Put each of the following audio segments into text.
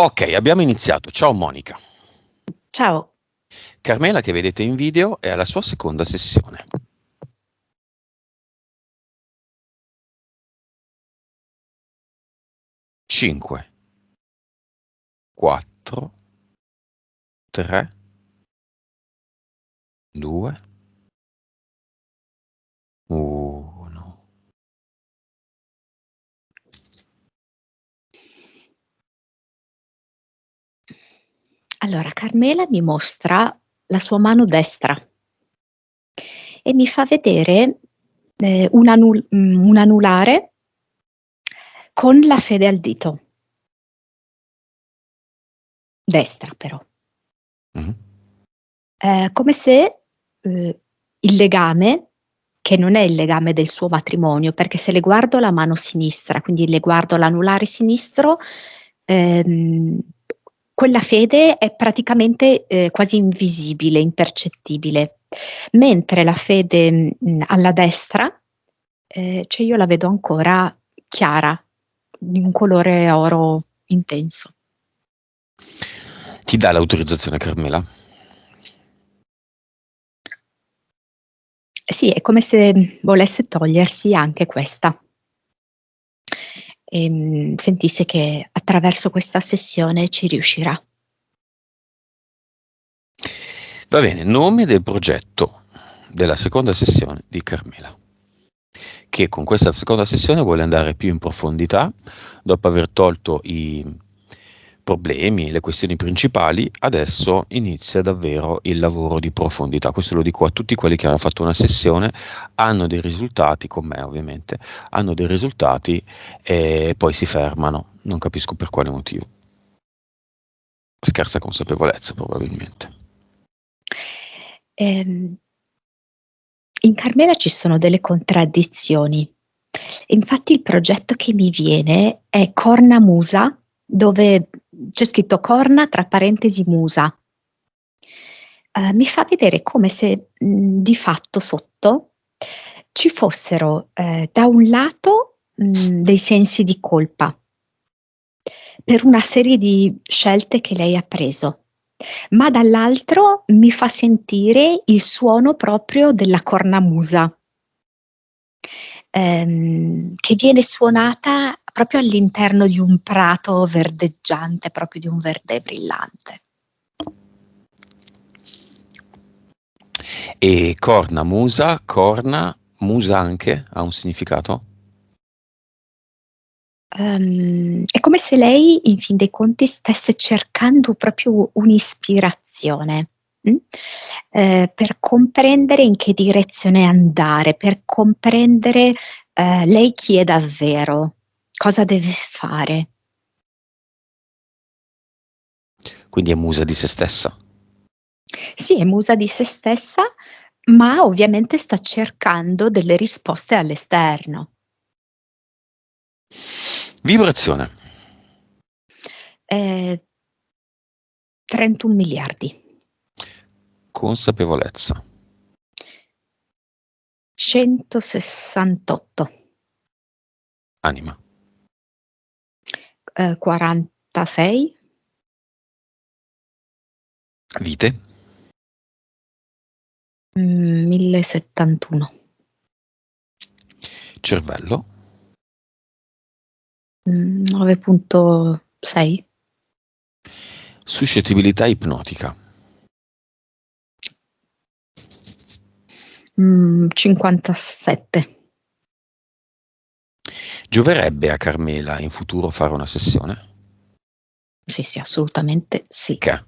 Ok, abbiamo iniziato. Ciao Monica. Ciao. Carmela, che vedete in video, è alla sua seconda sessione. Cinque, 4, 3, 2, 1. Allora, Carmela mi mostra la sua mano destra e mi fa vedere un anulare con la fede al dito. Destra, però. Mhm. Come se il legame, che non è il legame del suo matrimonio, perché se le guardo la mano sinistra, quindi le guardo l'anulare sinistro, quella fede è praticamente quasi invisibile, impercettibile, mentre la fede alla destra, cioè io la vedo ancora chiara, di un colore oro intenso. Ti dà l'autorizzazione, Carmela? Sì, è come se volesse togliersi anche questa. E sentisse che attraverso questa sessione ci riuscirà. Va bene, nome del progetto della seconda sessione di Carmela, che con questa seconda sessione vuole andare più in profondità, dopo aver tolto i problemi, le questioni principali, adesso inizia davvero il lavoro di profondità. Questo lo dico a tutti quelli che hanno fatto una sessione, hanno dei risultati, con me ovviamente, hanno dei risultati e poi si fermano, non capisco per quale motivo. Scarsa consapevolezza probabilmente. In Carmela ci sono delle contraddizioni. Infatti il progetto che mi viene è Corna Musa, dove c'è scritto Corna tra parentesi Musa. Mi fa vedere come se di fatto sotto ci fossero da un lato dei sensi di colpa per una serie di scelte che lei ha preso, ma dall'altro mi fa sentire il suono proprio della cornamusa, che viene suonata proprio all'interno di un prato verdeggiante, proprio di un verde brillante. E corna, musa anche ha un significato? È come se lei, in fin dei conti, stesse cercando proprio un'ispirazione, per comprendere in che direzione andare, per comprendere, lei chi è davvero, cosa deve fare. Quindi è musa di se stessa. Sì, è musa di se stessa, ma ovviamente sta cercando delle risposte all'esterno. Vibrazione. 31 miliardi. Consapevolezza. 168. Anima. 46. Vite. 1071. Cervello. 9.6. Suscettibilità ipnotica. 57. Gioverebbe a Carmela in futuro fare una sessione? Sì, assolutamente sì. Che?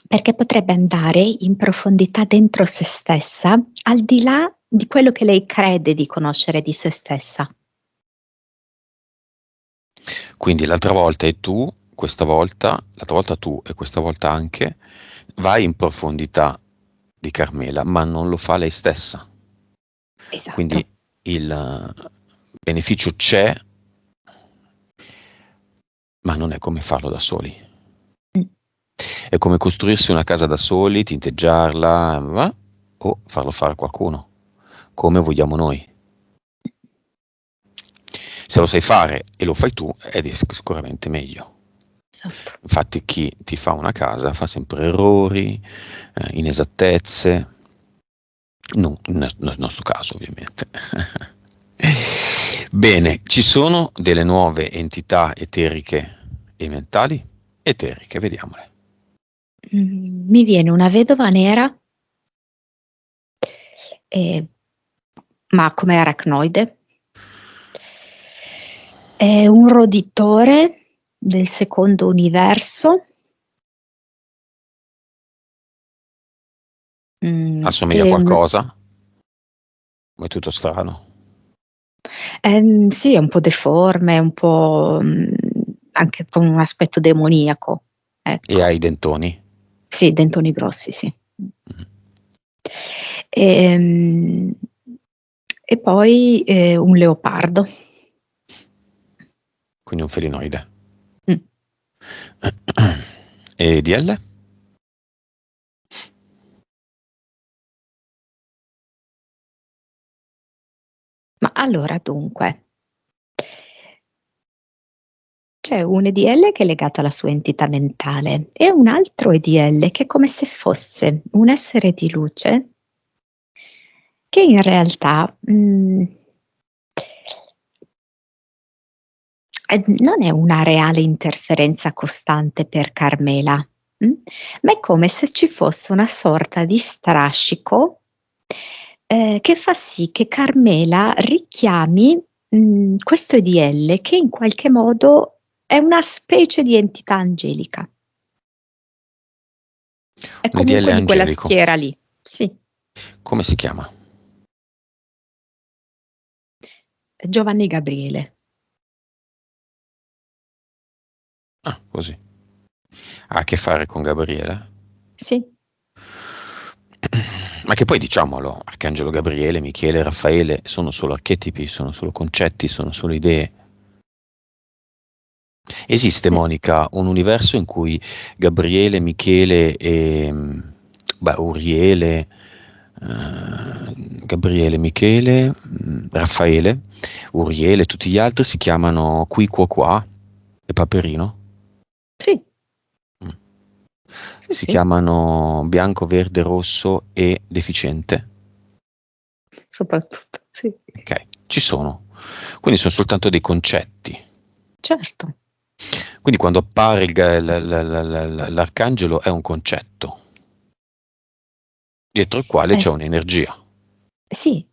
Perché potrebbe andare in profondità dentro se stessa, al di là di quello che lei crede di conoscere di se stessa. Quindi l'altra volta l'altra volta tu e questa volta anche, vai in profondità di Carmela, ma non lo fa lei stessa. Quindi Esatto. il beneficio c'è, ma non è come farlo da soli. Mm. È come costruirsi una casa da soli, tinteggiarla, o farlo fare a qualcuno, come vogliamo noi. Se lo sai fare e lo fai tu, è sicuramente meglio. Esatto. Infatti chi ti fa una casa fa sempre errori, inesattezze, nel nostro caso ovviamente. Bene, ci sono delle nuove entità eteriche e mentali? Eteriche, vediamole. Mi viene una vedova nera, ma come aracnoide. È un roditore del secondo universo. Assomiglia a qualcosa? O è tutto strano? Sì, è un po' deforme, un po' anche con un aspetto demoniaco. E Ecco. ha i dentoni? Sì, dentoni grossi, sì. Mm. E poi un leopardo. Quindi un felinoide. Mm. E DL? Ma allora dunque, c'è un EDL che è legato alla sua entità mentale e un altro EDL che è come se fosse un essere di luce che in realtà non è una reale interferenza costante per Carmela, ma è come se ci fosse una sorta di strascico che fa sì che Carmela richiami questo EDL che in qualche modo è una specie di entità angelica. È Un EDL comunque di quella angelico. schiera lì, sì. Come si chiama? Giovanni Gabriele. Ah, così. Ha a che fare con Gabriele? Sì. Ma che poi diciamolo, Arcangelo Gabriele, Michele, Raffaele sono solo archetipi, sono solo concetti, sono solo idee. Esiste, Monica, un universo in cui Gabriele, Michele e Uriele, Gabriele, Michele, Raffaele, Uriele, tutti gli altri si chiamano Qui Qua Qua e Paperino? Sì. Mm. Sì, Si sì, chiamano Bianco, Verde, Rosso e Deficiente? soprattutto, sì. Ok, ci sono. Quindi sono soltanto dei concetti. Certo. Quindi quando appare l'arcangelo è un concetto, dietro il quale c'è S un'energia. sì.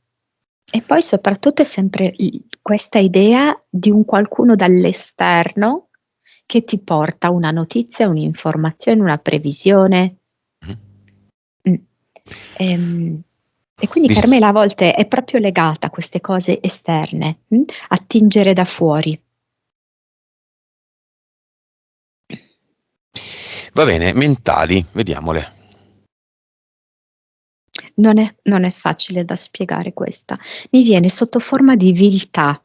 E poi soprattutto è sempre questa idea di un qualcuno dall'esterno che ti porta una notizia, un'informazione, una previsione. Mm. Mh. E quindi Dis- Carmela a volte è proprio legata a queste cose esterne, attingere da fuori. Va bene, mentali, vediamole. Non è facile da spiegare questa. Mi viene sotto forma di viltà.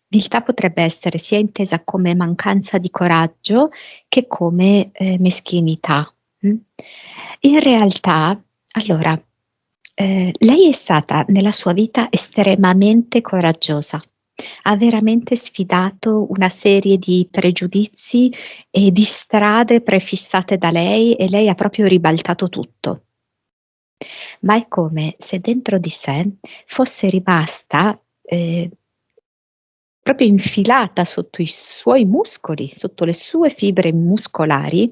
Viltà potrebbe essere sia intesa come mancanza di coraggio che come meschinità. In realtà, allora, lei è stata nella sua vita estremamente coraggiosa. Ha veramente sfidato una serie di pregiudizi e di strade prefissate da lei e lei ha proprio ribaltato tutto. Ma è come se dentro di sé fosse rimasta, proprio infilata sotto i suoi muscoli, sotto le sue fibre muscolari,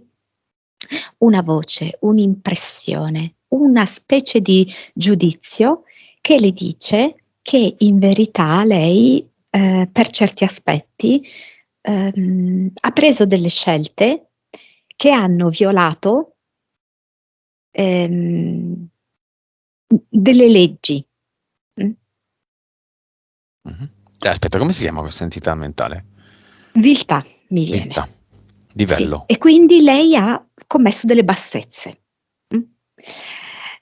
una voce, un'impressione, una specie di giudizio che le dice che in verità lei, per certi aspetti, ha preso delle scelte che hanno violato, ehm delle leggi. Mh. Mhm. Aspetta, come si chiama questa entità mentale? Viltà mi viene. Viltà, Sì, livello. e quindi lei ha commesso delle bassezze. Mh.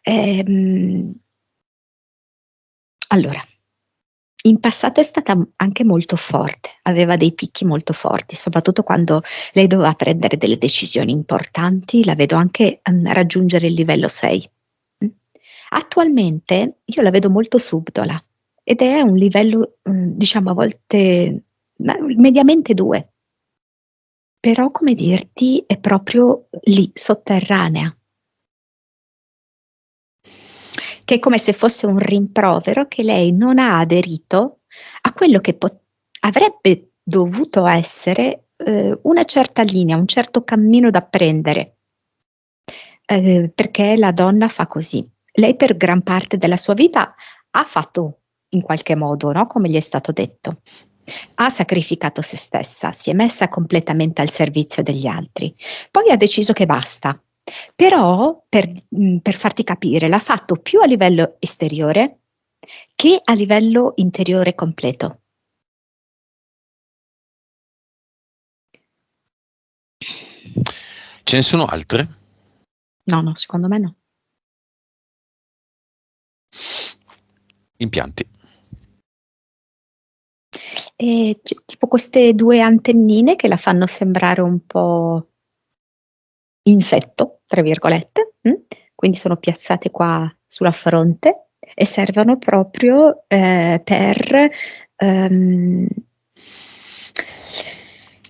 Ehm, allora, in passato è stata anche molto forte, aveva dei picchi molto forti, soprattutto quando lei doveva prendere delle decisioni importanti, la vedo anche, raggiungere il livello 6. Mh. Attualmente io la vedo molto subdola. ed è un livello, diciamo a volte mediamente 2, però come dirti è proprio lì, sotterranea, che è come se fosse un rimprovero che lei non ha aderito a quello che avrebbe dovuto essere una certa linea, un certo cammino da prendere, perché la donna fa così. Lei per gran parte della sua vita ha fatto in qualche modo, no? Come gli è stato detto. Ha sacrificato se stessa, si è messa completamente al servizio degli altri. Poi ha deciso che basta. Però, per farti capire, l'ha fatto più a livello esteriore che a livello interiore completo. Ce ne sono altre? No, secondo me no. Impianti. E tipo queste 2 antennine che la fanno sembrare un po' insetto, tra virgolette, quindi sono piazzate qua sulla fronte e servono proprio per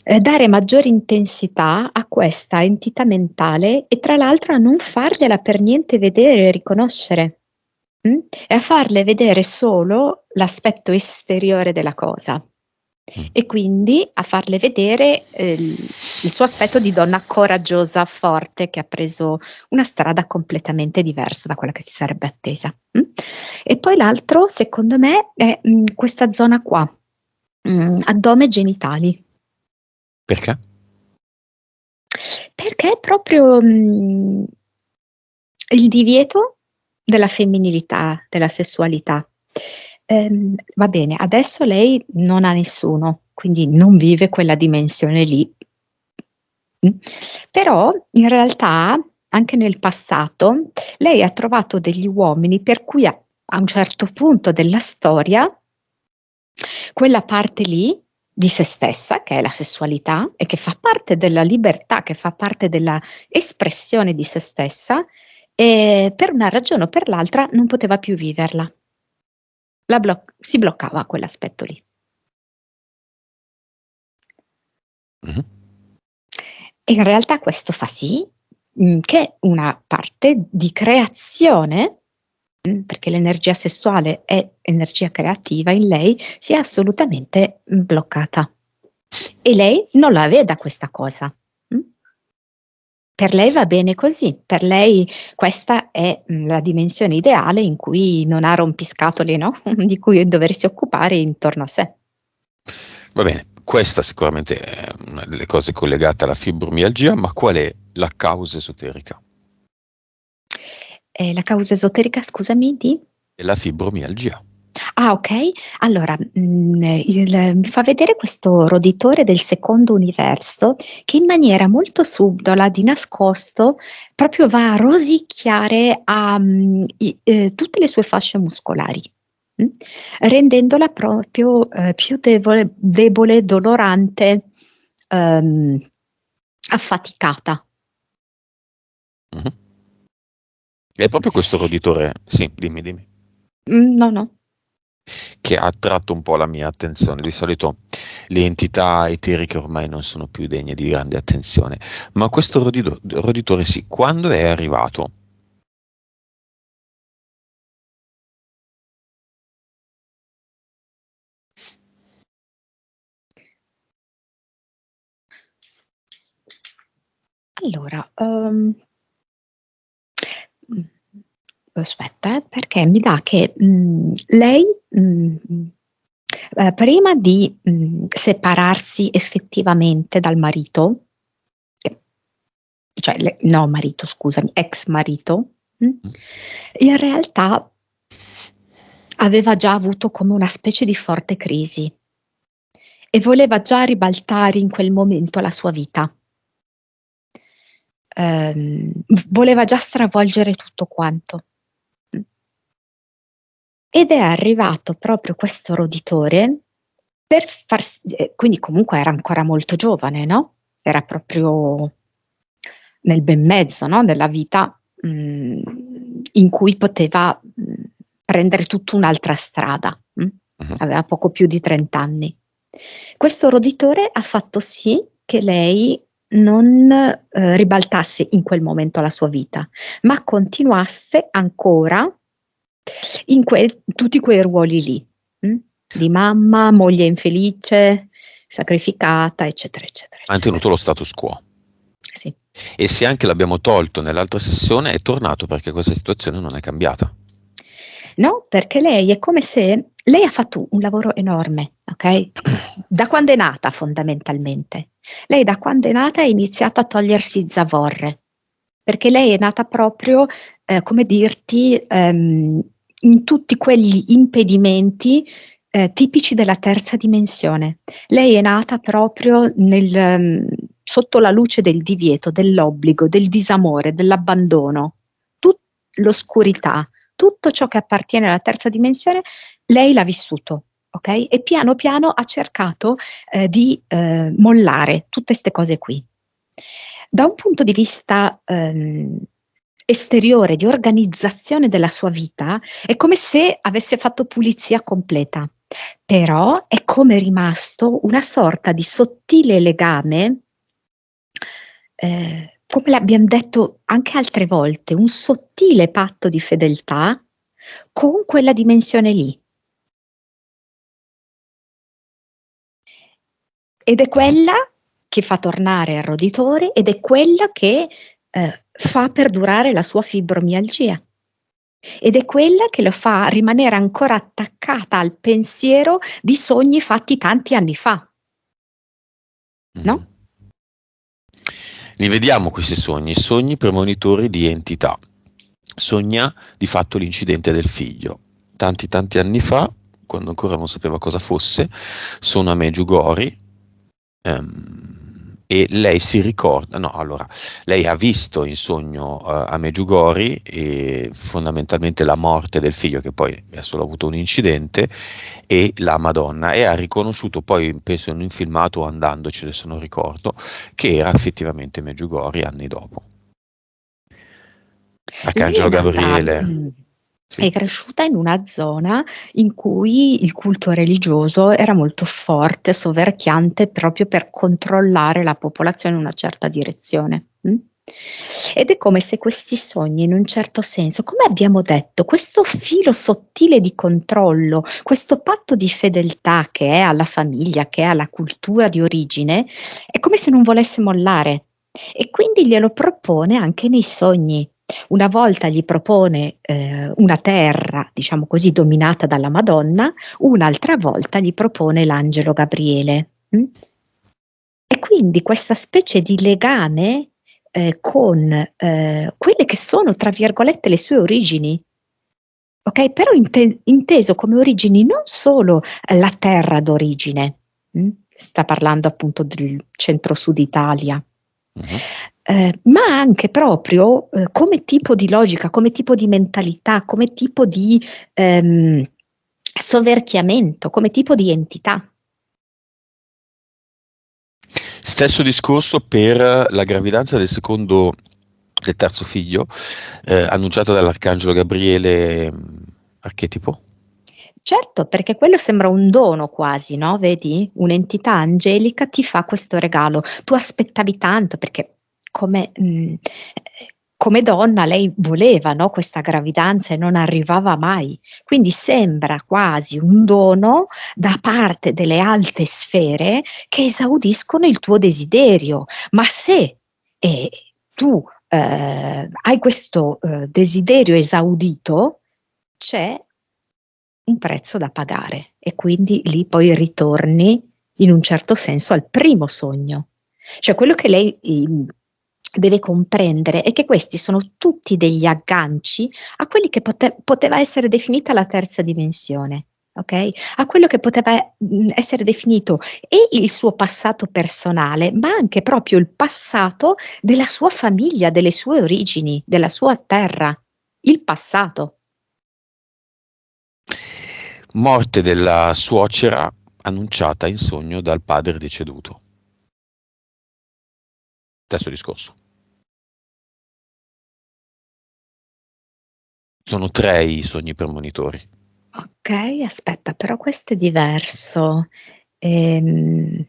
dare maggiore intensità a questa entità mentale e tra l'altro a non fargliela per niente vedere e riconoscere, e a farle vedere solo l'aspetto esteriore della cosa. E quindi a farle vedere il suo aspetto di donna coraggiosa, forte, che ha preso una strada completamente diversa da quella che si sarebbe attesa. E poi l'altro, secondo me, è questa zona qua, addome e genitali. Perché? Perché è proprio il divieto della femminilità, della sessualità. Va bene, adesso lei non ha nessuno, quindi non vive quella dimensione lì. Però in realtà anche nel passato lei ha trovato degli uomini per cui a un certo punto della storia quella parte lì di se stessa, che è la sessualità e che fa parte della libertà, che fa parte della espressione di se stessa, per una ragione o per l'altra non poteva più viverla. Si bloccava quell'aspetto lì. E in realtà questo fa sì che una parte di creazione, perché l'energia sessuale è energia creativa in lei, sia assolutamente bloccata. E lei non la veda questa cosa. Per lei va bene così, per lei questa è la dimensione ideale in cui non ha rompiscatole, no? Di cui doversi occupare intorno a sé. Va bene, questa sicuramente è una delle cose collegate alla fibromialgia, ma qual è la causa esoterica? La causa esoterica, scusami, di? Della fibromialgia. Ah, ok. Allora, mi fa vedere questo roditore del secondo universo che in maniera molto subdola, di nascosto, proprio va a rosicchiare tutte le sue fasce muscolari, rendendola proprio più debole, dolorante, affaticata. È proprio questo roditore, sì, dimmi. No. Che ha attratto un po' la mia attenzione. Di solito le entità eteriche ormai non sono più degne di grande attenzione, ma questo roditore sì, quando è arrivato? Allora, aspetta, perché mi dà che lei prima di separarsi effettivamente dal marito, cioè no marito, scusami, ex marito, in realtà aveva già avuto come una specie di forte crisi e voleva già ribaltare in quel momento la sua vita. Voleva già stravolgere tutto quanto. Ed è arrivato proprio questo roditore per quindi comunque era ancora molto giovane, no? Era proprio nel ben mezzo, no? Della vita in cui poteva prendere tutta un'altra strada. aveva poco più di 30 anni. Questo roditore ha fatto sì che lei non ribaltasse in quel momento la sua vita, ma continuasse ancora in tutti quei ruoli lì, di mamma, moglie infelice, sacrificata, eccetera, eccetera, Ha tenuto eccetera. lo status quo. Sì. E se anche l'abbiamo tolto nell'altra sessione, è tornato perché questa situazione non è cambiata. No, perché lei è come se lei ha fatto un lavoro enorme, ok? Da quando è nata fondamentalmente. Lei da quando è nata ha iniziato a togliersi zavorre, perché lei è nata proprio, come dirti, in tutti quegli impedimenti tipici della terza dimensione. Lei è nata proprio sotto la luce del divieto, dell'obbligo, del disamore, dell'abbandono, l'oscurità, tutto ciò che appartiene alla terza dimensione, lei l'ha vissuto, ok? E piano piano ha cercato di mollare tutte queste cose qui. Da un punto di vista esteriore, di organizzazione della sua vita, è come se avesse fatto pulizia completa, però è come rimasto una sorta di sottile legame, come l'abbiamo detto anche altre volte, un sottile patto di fedeltà con quella dimensione lì. Ed è quella che fa tornare al roditore ed è quella che fa perdurare la sua fibromialgia. Ed è quella che lo fa rimanere ancora attaccata al pensiero di sogni fatti tanti anni fa. No? Li vediamo questi sogni premonitori di entità. Sogna di fatto l'incidente del figlio. Tanti anni fa, quando ancora non sapeva cosa fosse, sono a Medjugorje, e lei si ricorda, no, allora, lei ha visto in sogno a Medjugorje fondamentalmente la morte del figlio, che poi ha solo avuto un incidente, e la Madonna, e ha riconosciuto poi, penso in un filmato o andandoci, adesso non ricordo, che era effettivamente Medjugorje anni dopo. Lei è Arcangelo nata, Gabriele. Sì. è cresciuta in una zona in cui il culto religioso era molto forte, soverchiante, proprio per controllare la popolazione in una certa direzione. Ed è come se questi sogni, in un certo senso, come abbiamo detto, questo filo sottile di controllo, questo patto di fedeltà che è alla famiglia, che è alla cultura di origine, è come se non volesse mollare. E quindi glielo propone anche nei sogni. Una volta gli propone una terra, diciamo così, dominata dalla Madonna, un'altra volta gli propone l'angelo Gabriele. E quindi questa specie di legame con quelle che sono, tra virgolette, le sue origini. Ok, però inteso come origini non solo la terra d'origine, sta parlando appunto del centro-sud Italia, ma anche proprio come tipo di logica, come tipo di mentalità, come tipo di soverchiamento, come tipo di entità. Stesso discorso per la gravidanza del terzo figlio, annunciata dall'Arcangelo Gabriele, archetipo? Certo, perché quello sembra un dono quasi, no? Vedi? Un'entità angelica ti fa questo regalo. Tu aspettavi tanto perché come, come donna lei voleva, no? Questa gravidanza e non arrivava mai. Quindi sembra quasi un dono da parte delle alte sfere che esaudiscono il tuo desiderio. Ma se tu hai questo desiderio esaudito, c'è un prezzo da pagare e quindi lì poi ritorni in un certo senso al primo sogno. Cioè quello che lei deve comprendere è che questi sono tutti degli agganci a quelli che poteva essere definita la terza dimensione. Ok? A quello che poteva essere definito e il suo passato personale, ma anche proprio il passato della sua famiglia, delle sue origini, della sua terra, il passato. Morte della suocera annunciata in sogno dal padre deceduto. Stesso discorso. Sono 3 i sogni premonitori. Ok, aspetta, però questo è diverso. Ehm,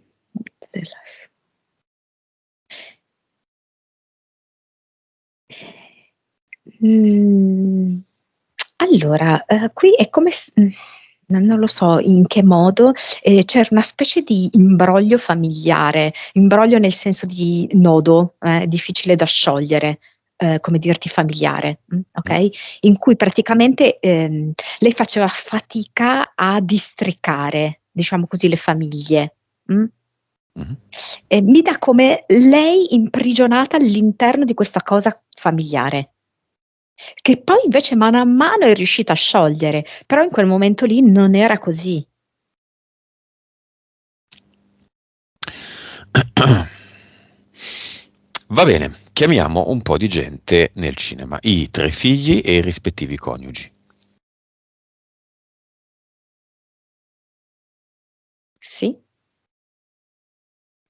della- Mm, allora, qui è come non lo so in che modo, c'era una specie di imbroglio familiare, imbroglio nel senso di nodo, difficile da sciogliere, come dirti familiare, Mm, ok? In cui praticamente lei faceva fatica a districare, diciamo così, le famiglie. Mm? mhm. Mi dà come lei imprigionata all'interno di questa cosa familiare, che poi invece mano a mano è riuscita a sciogliere, però in quel momento lì non era così. Va bene, chiamiamo un po' di gente nel cinema, i tre figli e i rispettivi coniugi. Sì,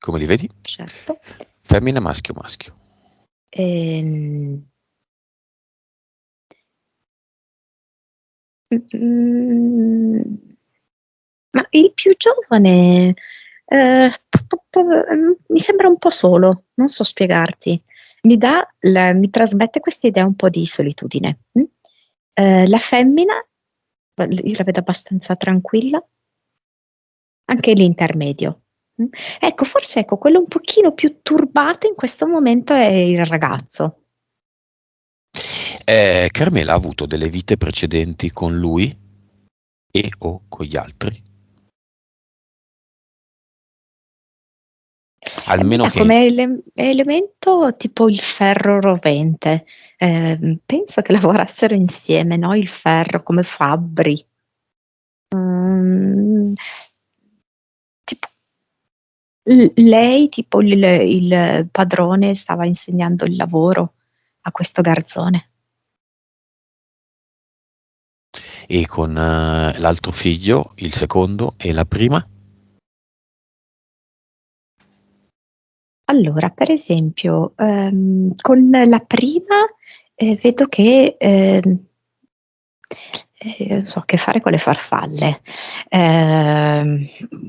Come li vedi? certo. Femmina, maschio, maschio. Ehm, mm, ma il più giovane mi sembra un po' solo, non so spiegarti. Mi trasmette questa idea un po' di solitudine. La femmina, io la vedo abbastanza tranquilla, anche l'intermedio. Mm. Ecco, forse ecco, quello un pochino più turbato in questo momento è il ragazzo. Carmela ha avuto delle vite precedenti con lui e o con gli altri? Mi Almeno dà che... come elemento tipo il ferro rovente. Penso che lavorassero insieme, no? Il ferro come fabbri. Mm, tipo, lei, tipo il padrone, stava insegnando il lavoro a questo garzone. E con l'altro figlio, il secondo e la prima? Allora, per esempio, con la prima vedo che non so che fare con le farfalle. Ehm,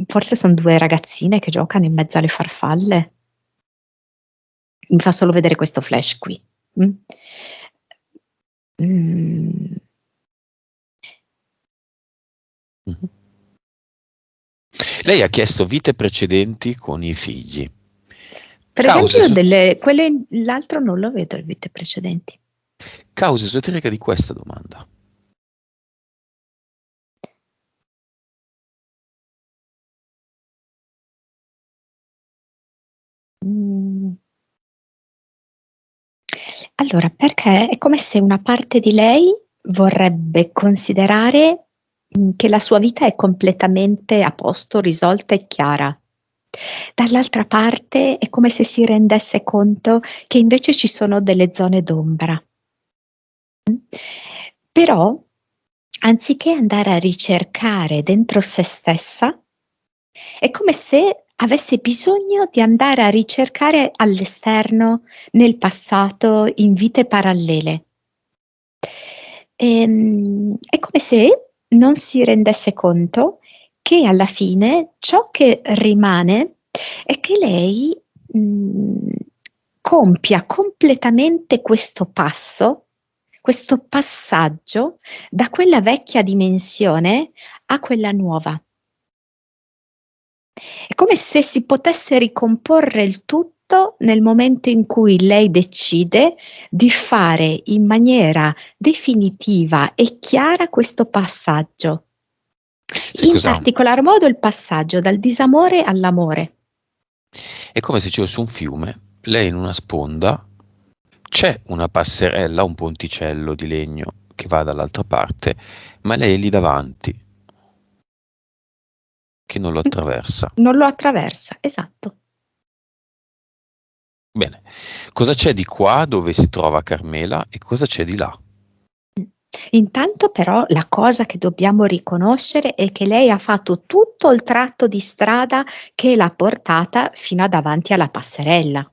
Forse sono due ragazzine che giocano in mezzo alle farfalle. Mi fa solo vedere questo flash qui. Mm? Mm. Mhm. Lei ha chiesto vite precedenti con i figli. Per Cause, esempio, l'altro non lo vedo, le vite precedenti. cause esoteriche di questa domanda. Mm. Allora, perché è come se una parte di lei vorrebbe considerare che la sua vita è completamente a posto, risolta e chiara. Dall'altra parte è come se si rendesse conto che invece ci sono delle zone d'ombra. Però, anziché andare a ricercare dentro se stessa, è come se avesse bisogno di andare a ricercare all'esterno, nel passato, in vite parallele. È come se non si rendesse conto che alla fine ciò che rimane è che lei compia completamente questo passo, questo passaggio da quella vecchia dimensione a quella nuova. È come se si potesse ricomporre il tutto nel momento in cui lei decide di fare in maniera definitiva e chiara questo passaggio. Sai In cosa? particolar modo il passaggio dal disamore all'amore. È come se ci fosse un fiume, lei in una sponda, c'è una passerella, un ponticello di legno che va dall'altra parte, ma lei è lì davanti, che non lo attraversa. Non lo attraversa, esatto. Bene, cosa c'è di qua dove si trova Carmela e cosa c'è di là? Intanto però la cosa che dobbiamo riconoscere è che lei ha fatto tutto il tratto di strada che l'ha portata fino a davanti alla passerella.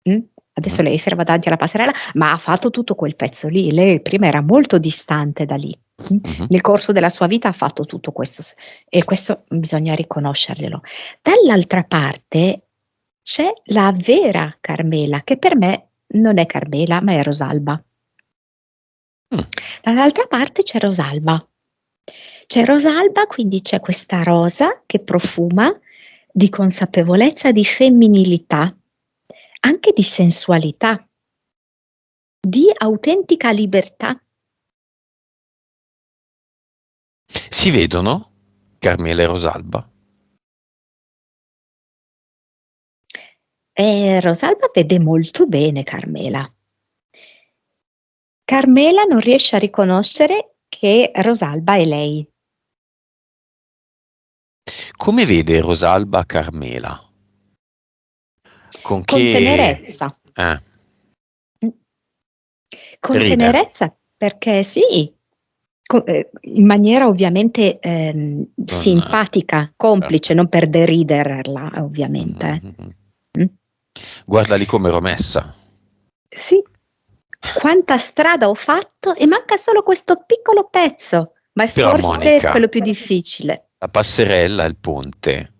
Mm? Mm? Adesso lei è ferma davanti alla passerella, ma ha fatto tutto quel pezzo lì. Lei prima era molto distante da lì. Mhm. Nel corso della sua vita ha fatto tutto questo e questo bisogna riconoscerglielo. Dall'altra parte c'è la vera Carmela, che per me non è Carmela, ma è Rosalba. Mm. Dall'altra parte c'è Rosalba. C'è Rosalba, quindi c'è questa rosa che profuma di consapevolezza, di femminilità, anche di sensualità, di autentica libertà. Si vedono Carmela e Rosalba? E Rosalba vede molto bene Carmela. Carmela non riesce a riconoscere che Rosalba è lei. Come vede Rosalba Carmela? Con Con che... tenerezza. Eh, Mm. Con ride? tenerezza, perché sì, in maniera ovviamente Non... simpatica, complice, certo. non per deriderla, ovviamente. Mhm. Mm. Guarda lì come ero messa. Sì, quanta strada ho fatto e manca solo questo piccolo pezzo, ma è Però forse Monica, quello più difficile. la passerella è il ponte.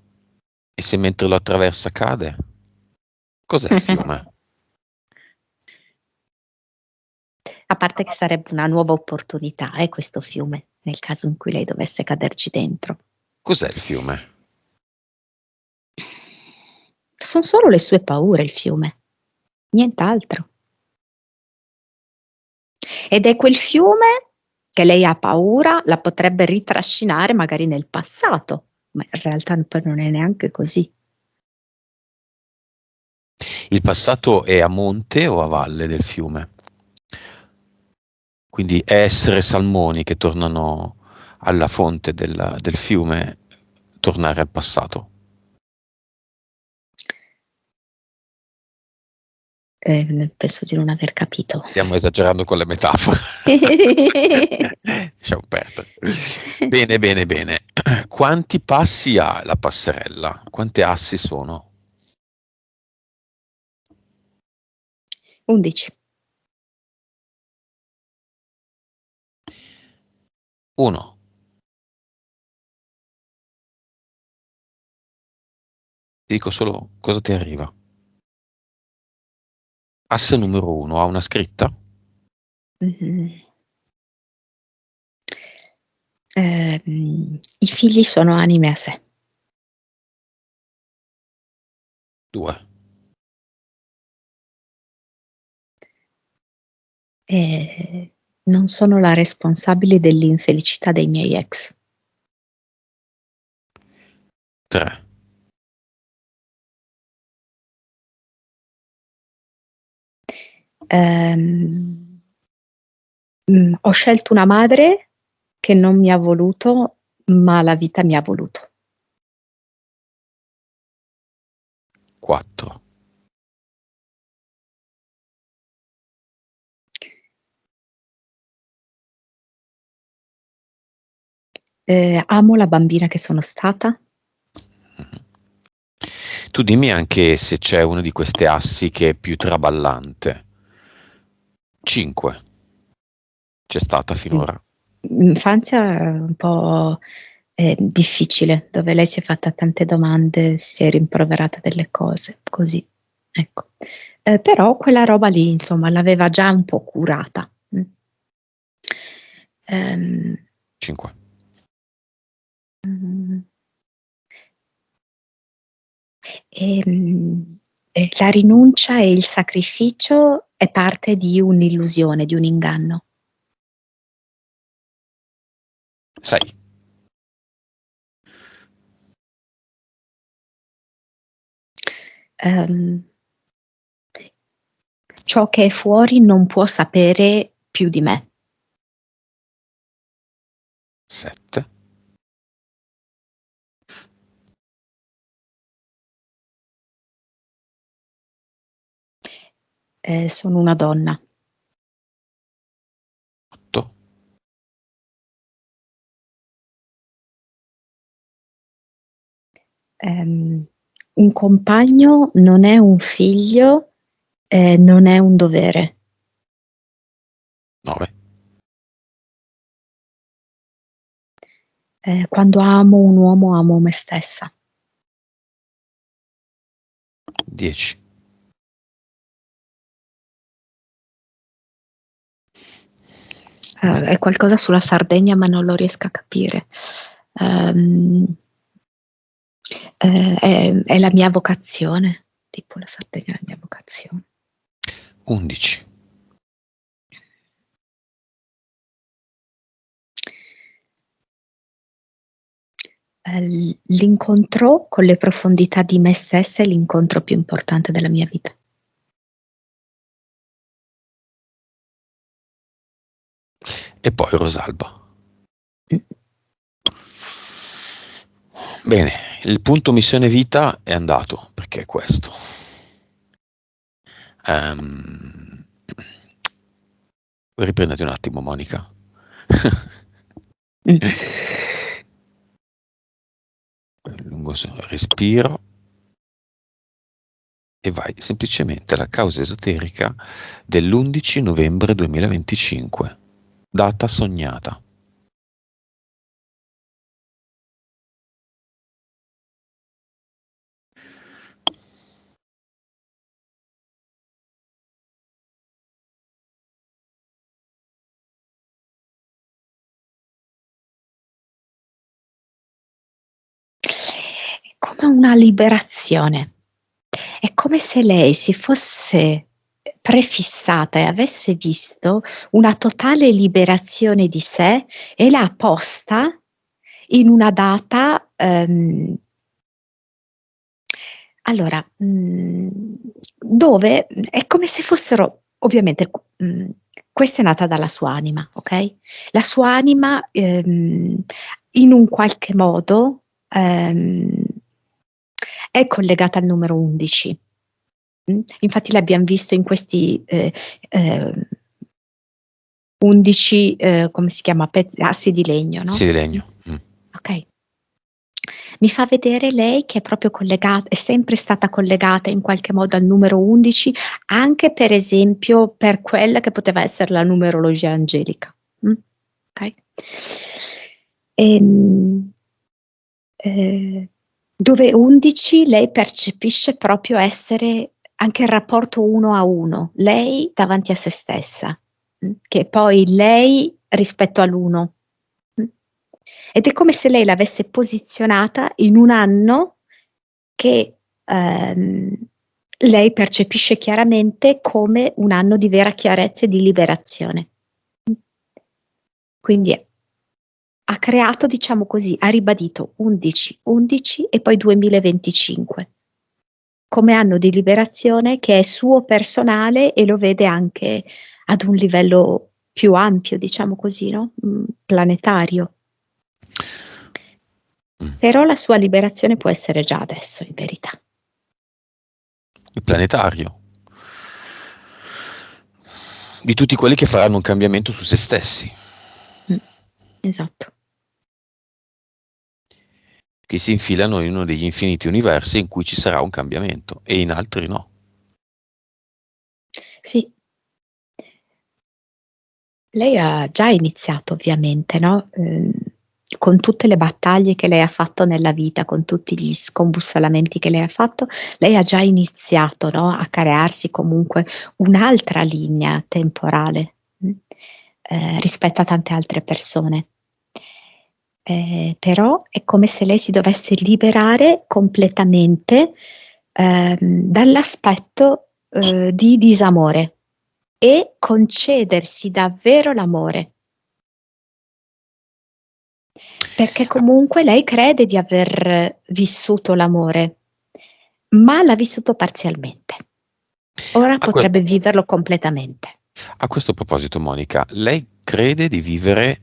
E se mentre lo attraversa cade? Cos'è il fiume? A parte che sarebbe una nuova opportunità, questo fiume, nel caso in cui lei dovesse caderci dentro. Cos'è il fiume? Sono solo le sue paure il fiume, nient'altro. Ed è quel fiume che lei ha paura, la potrebbe ritrascinare magari nel passato, ma in realtà poi non è neanche così. Il passato è a monte o a valle del fiume? Quindi è essere salmoni che tornano alla fonte del fiume, tornare al passato. Penso di non aver capito. Stiamo esagerando con le metafore. Lasciamo perdere. Bene, bene, bene. Quanti passi ha la passerella? Quante assi sono? 11. 1. Ti dico solo cosa ti arriva. Asse numero 1 ha una scritta? Mhm. I figli sono anime a sé. 2. Non sono la responsabile dell'infelicità dei miei ex. 3. Ehm, Ho scelto una madre che non mi ha voluto, ma la vita mi ha voluto. 4. Amo la bambina che sono stata. Tu dimmi anche se c'è una di queste assi che è più traballante. 5. C'è stata finora. Infanzia un po' difficile, dove lei si è fatta tante domande, si è rimproverata delle cose, così, ecco. Però quella roba lì, insomma, l'aveva già un po' curata. Ehm, 5. mm, la rinuncia e il sacrificio è parte di un'illusione, di un inganno. 6. Ehm, Ciò che è fuori non può sapere più di me. 7. Sono una donna. 8. Un compagno non è un figlio, non è un dovere. 9. Quando amo un uomo, amo me stessa. 10. È qualcosa sulla Sardegna, ma non lo riesco a capire. È la mia vocazione, tipo la Sardegna è la mia vocazione. 11. L'incontro con le profondità di me stessa è l'incontro più importante della mia vita. E poi Rosalba. Mm. Bene, il punto missione vita è andato, perché è questo. Riprenditi un attimo, Monica. Mm. Lungo respiro e vai semplicemente alla causa esoterica dell'11 novembre 2025, data sognata. È come una liberazione. È come se lei si fosse prefissata e avesse visto una totale liberazione di sé e l'ha posta in una data. Allora, dove è come se fossero, ovviamente, questa è nata dalla sua anima, ok? La sua anima, in un qualche modo, è collegata al numero 11. Infatti l'abbiamo visto in questi 11, come si chiama? Assi di legno, no? Sì, di legno. Ok. Mi fa vedere lei che è proprio collegata, è sempre stata collegata in qualche modo al numero 11, anche per esempio per quella che poteva essere la numerologia angelica. Ok? Dove 11 lei percepisce proprio essere anche il rapporto 1 a 1, lei davanti a se stessa, che poi lei rispetto all'1. Ed è come se lei l'avesse posizionata in un anno che lei percepisce chiaramente come un anno di vera chiarezza e di liberazione. Quindi ha creato, diciamo così, ha ribadito 11, 11 e poi 2025 come anno di liberazione che è suo personale e lo vede anche ad un livello più ampio, diciamo così, no? Planetario. Però la sua liberazione può essere già adesso, in verità. Il planetario. Di tutti quelli che faranno un cambiamento su se stessi. Esatto. Che si infilano in uno degli infiniti universi in cui ci sarà un cambiamento e in altri no. Sì. Lei ha già iniziato ovviamente, no? Con tutte le battaglie che lei ha fatto nella vita, con tutti gli scombussolamenti che lei ha fatto, lei ha già iniziato, no? A crearsi comunque un'altra linea temporale rispetto a tante altre persone. Però è come se lei si dovesse liberare completamente dall'aspetto di disamore e concedersi davvero l'amore. Perché comunque lei crede di aver vissuto l'amore, ma l'ha vissuto parzialmente. Ora potrebbe viverlo completamente. A questo proposito, Monica, lei crede di vivere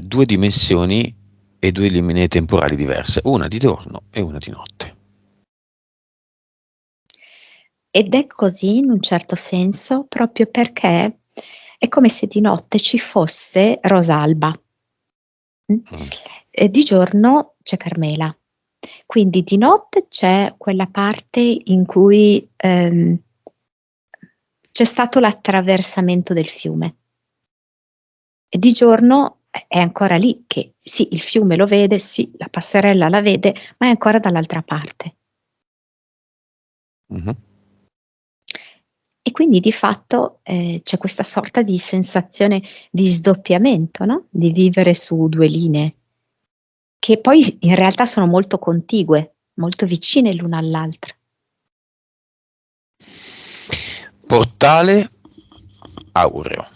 due dimensioni e due linee temporali diverse, una di giorno e una di notte. Ed è così in un certo senso proprio perché è come se di notte ci fosse Rosalba. Di giorno c'è Carmela. Quindi di notte c'è quella parte in cui c'è stato l'attraversamento del fiume. E di giorno è ancora lì che sì, il fiume lo vede, sì, la passerella la vede, ma è ancora dall'altra parte. Mhm. E quindi di fatto c'è questa sorta di sensazione di sdoppiamento, no? Di vivere su due linee, che poi in realtà sono molto contigue, molto vicine l'una all'altra. Portale aureo.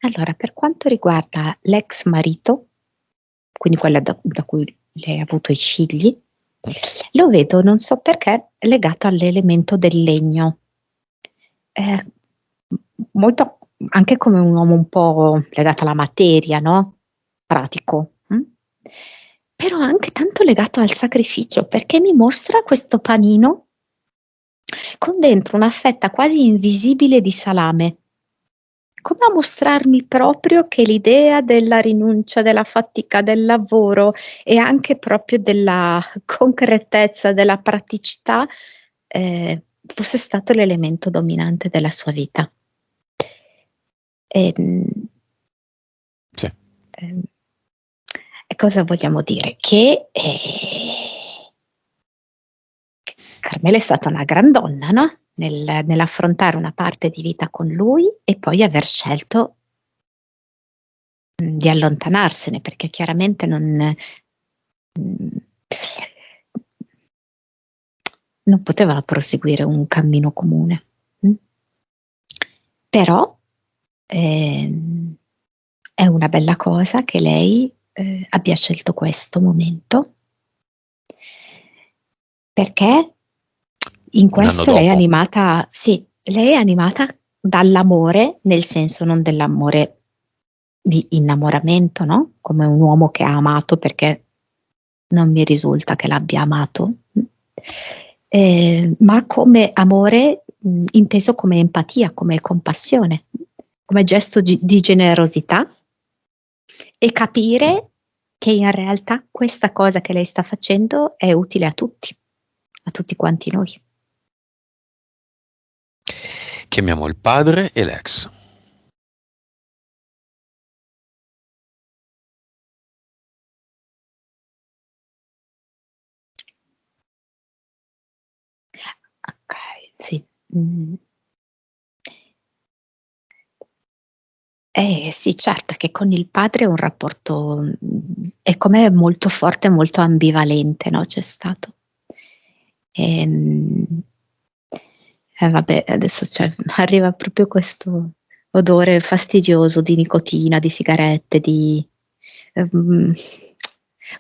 Allora, per quanto riguarda l'ex marito, quindi quella da cui lei ha avuto i figli, lo vedo, non so perché, legato all'elemento del legno. Molto anche come un uomo un po' legato alla materia, no? Pratico. Però anche tanto legato al sacrificio, perché mi mostra questo panino con dentro una fetta quasi invisibile di salame, come a mostrarmi proprio che l'idea della rinuncia, della fatica, del lavoro e anche proprio della concretezza, della praticità, fosse stato l'elemento dominante della sua vita. Sì. E cosa vogliamo dire? Che Carmela è stata una gran donna, no? Nell'affrontare una parte di vita con lui e poi aver scelto di allontanarsene, perché chiaramente non poteva proseguire un cammino comune. Però è una bella cosa che lei abbia scelto questo momento, perché in Un anno questo lei è dopo. animata, sì, lei è animata dall'amore, nel senso non dell'amore di innamoramento, no? Come un uomo che ha amato, perché non mi risulta che l'abbia amato, ma come amore inteso come empatia, come compassione, come gesto di generosità e capire che in realtà questa cosa che lei sta facendo è utile a tutti quanti noi. Chiamiamo il padre e l'ex. Ok, sì. Sì, certo che con il padre è un rapporto, è come molto forte, molto ambivalente, no, c'è stato. Vabbè, adesso arriva proprio questo odore fastidioso di nicotina, di sigarette, di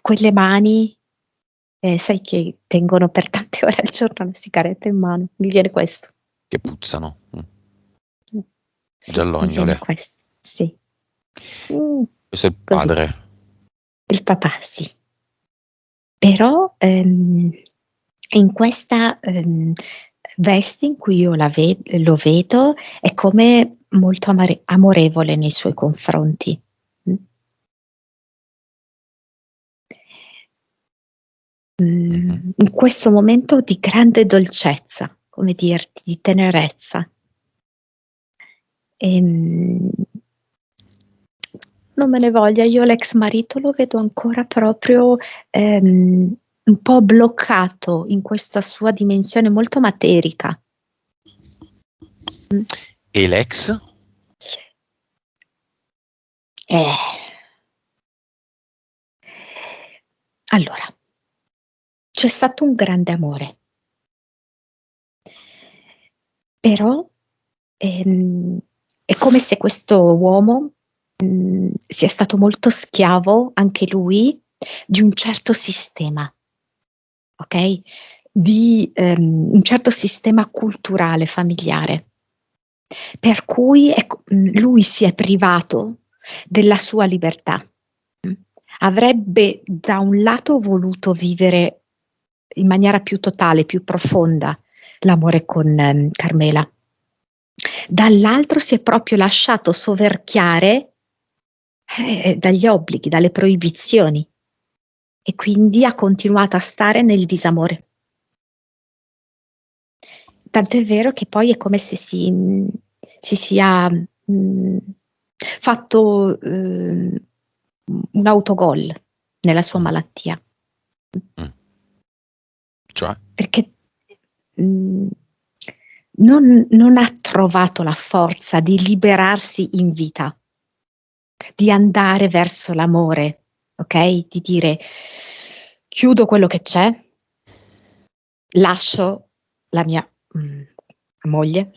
quelle mani, sai che tengono per tante ore al giorno la sigaretta in mano, mi viene questo. Che puzzano. Sì, mi viene Giallognole. questo, sì. Questo è il Così. padre. Il papà, sì. Però in questa veste in cui io lo vedo è come molto amorevole nei suoi confronti. In questo momento di grande dolcezza, come dirti, di tenerezza. Non me ne voglia, io l'ex marito lo vedo ancora proprio un po' bloccato in questa sua dimensione molto materica. E l'ex? Allora, c'è stato un grande amore, però è come se questo uomo sia stato molto schiavo, anche lui, di un certo sistema, ok? Di un certo sistema culturale, familiare. Per cui lui si è privato della sua libertà. Avrebbe da un lato voluto vivere in maniera più totale, più profonda l'amore con Carmela. Dall'altro si è proprio lasciato soverchiare dagli obblighi, dalle proibizioni e quindi ha continuato a stare nel disamore. Tanto è vero che poi è come se si sia fatto un autogol nella sua malattia. Cioè? Perché non ha trovato la forza di liberarsi in vita, di andare verso l'amore, ok? Di dire chiudo quello che c'è, lascio la mia moglie,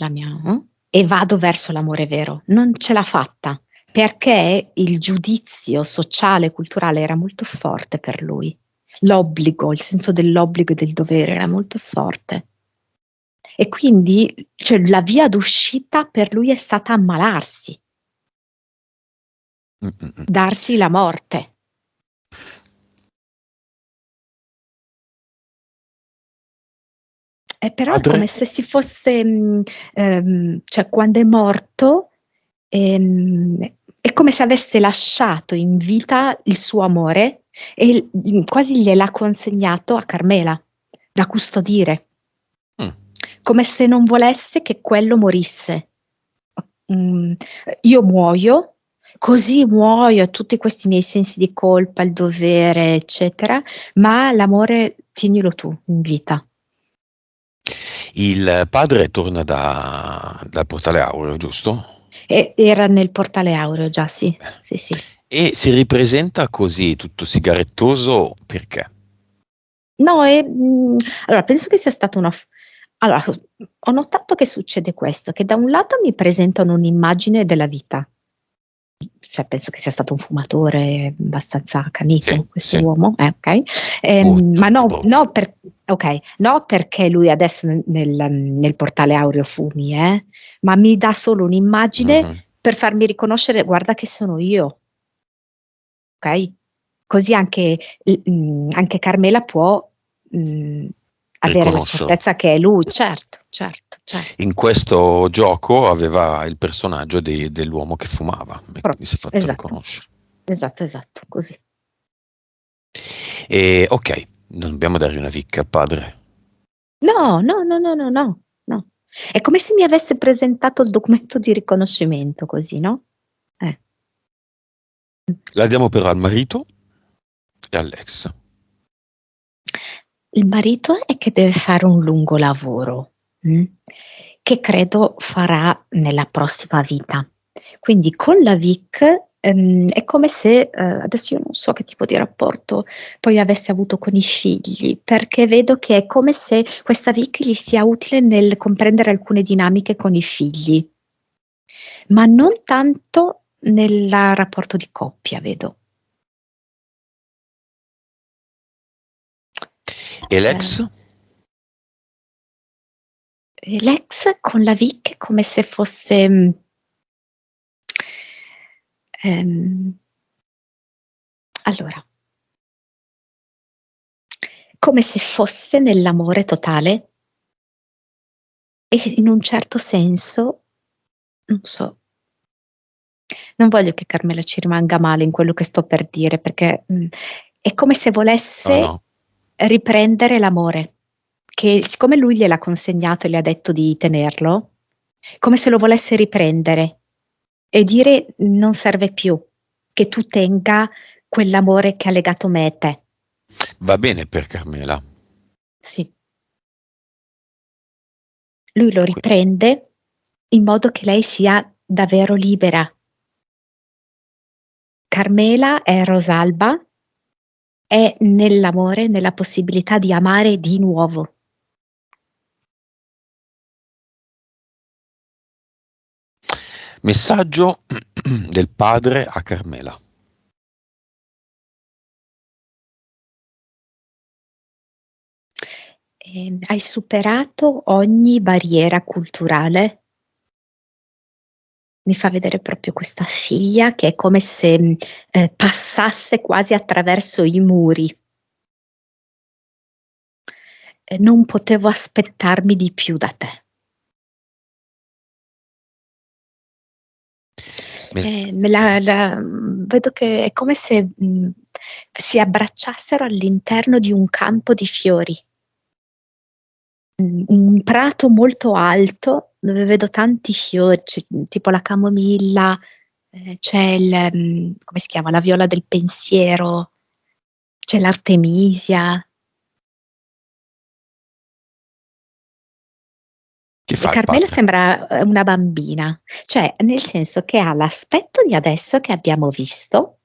e vado verso l'amore vero. Non ce l'ha fatta perché il giudizio sociale, culturale era molto forte per lui. L'obbligo, il senso dell'obbligo e del dovere era molto forte. E quindi, cioè, la via d'uscita per lui è stata ammalarsi, darsi la morte. Però è come se si fosse, cioè quando è morto, è come se avesse lasciato in vita il suo amore e quasi gliel'ha consegnato a Carmela da custodire, come se non volesse che quello morisse. Io muoio, così muoio tutti questi miei sensi di colpa, il dovere, eccetera, ma l'amore tienilo tu in vita. Il padre torna dal portale aureo, giusto? Era nel portale aureo già, sì. Sì. E si ripresenta così, tutto sigarettoso, perché? No, allora penso che sia stata allora, ho notato che succede questo, che da un lato mi presentano un'immagine della vita. Cioè, penso che sia stato un fumatore abbastanza accanito, questo uomo, ok? Ma no, perché lui adesso nel portale aureo fumi, ma mi dà solo un'immagine per farmi riconoscere, guarda che sono io, ok? Così anche Carmela può avere la certezza che è lui, certo. In questo gioco aveva il personaggio dell'uomo che fumava, e quindi si è fatto riconoscere. Esatto, così. E ok, non dobbiamo dare una vicca al padre. No. È come se mi avesse presentato il documento di riconoscimento, così, no? La diamo però al marito e all'ex. Il marito è che deve fare un lungo lavoro, che credo farà nella prossima vita. Quindi con la Vic è come se, adesso io non so che tipo di rapporto poi avesse avuto con i figli, perché vedo che è come se questa Vic gli sia utile nel comprendere alcune dinamiche con i figli, ma non tanto nel rapporto di coppia, vedo. E l'ex? L'ex con la Vic è come se fosse allora, come se fosse nell'amore totale e in un certo senso, non so, non voglio che Carmela ci rimanga male in quello che sto per dire, perché è come se volesse riprendere l'amore, che siccome lui gliel'ha consegnato e le ha detto di tenerlo, come se lo volesse riprendere e dire non serve più, che tu tenga quell'amore che ha legato me e te. Va bene per Carmela. Sì. Lui lo riprende in modo che lei sia davvero libera. Carmela è Rosalba, è nell'amore, nella possibilità di amare di nuovo. Messaggio del padre a Carmela. Hai superato ogni barriera culturale. Mi fa vedere proprio questa figlia che è come se passasse quasi attraverso i muri. Non potevo aspettarmi di più da te. Vedo che è come se si abbracciassero all'interno di un campo di fiori. Un prato molto alto dove vedo tanti fiori, tipo la camomilla, c'è come si chiama? La viola del pensiero, c'è l'artemisia. Chi E fa il Carmela padre? sembra una bambina, cioè nel senso che ha l'aspetto di adesso che abbiamo visto,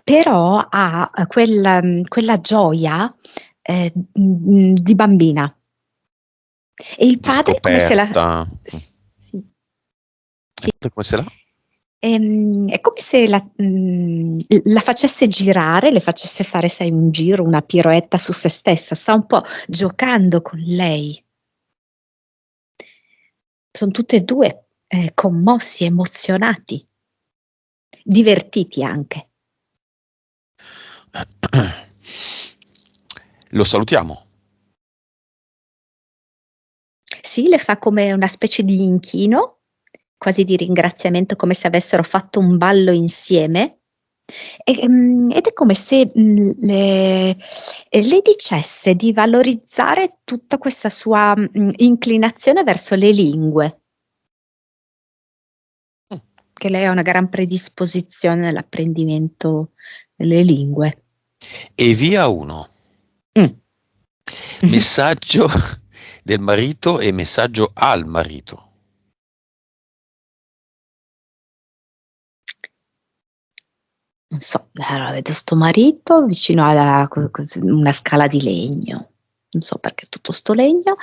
però ha quella gioia di bambina. E il Di padre è come se la... scoperta. Sì, sì. Come se l'ha? È come se la facesse girare, le facesse fare, sai, un giro, una piroetta su se stessa, sta un po' giocando con lei. Sono tutte e due commossi, emozionati, divertiti anche. Lo salutiamo. Sì, le fa come una specie di inchino, quasi di ringraziamento, come se avessero fatto un ballo insieme. Ed è come se le dicesse di valorizzare tutta questa sua inclinazione verso le lingue, che lei ha una gran predisposizione nell'apprendimento delle lingue. E via uno. Messaggio del marito e messaggio al marito. Non so, allora vedo sto marito vicino a una scala di legno, non so perché tutto sto legno.